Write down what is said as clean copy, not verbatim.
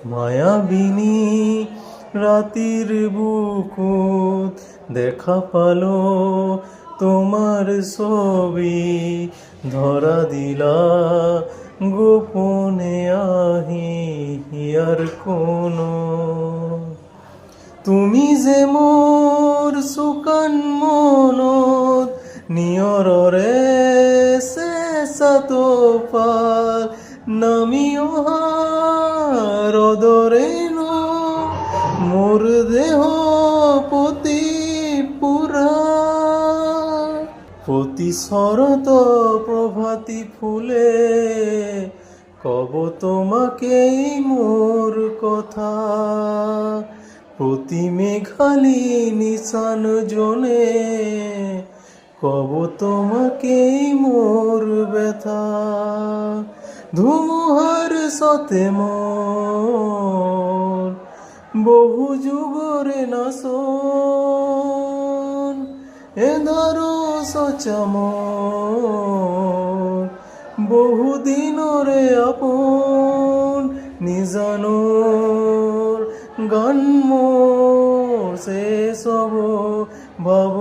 মায়াবিনী রাতির বুকুত দেখা পালো তোমার ছবি, ধরা দিলা গোপনে আহি আর কোনো। তুমি যে মোর সুকান মনত নিয়ৰৰে চেঁচাত পাল নামি অহা ৰদৰে মোর দেহ পতি পুরা। প্রতি শরত প্রভাতী ফুলে কব তোমাকেই মোর কথা, প্রতি মেঘালি নিশান জনে কব তোমাকেই মোর ব্যথা। ধুমুহার সতে মোর বহু যুগরে নাশন, এ ধরো সচামন বহু দিনরে আপন। নিজানোর গান মোর শেষ হব ভাব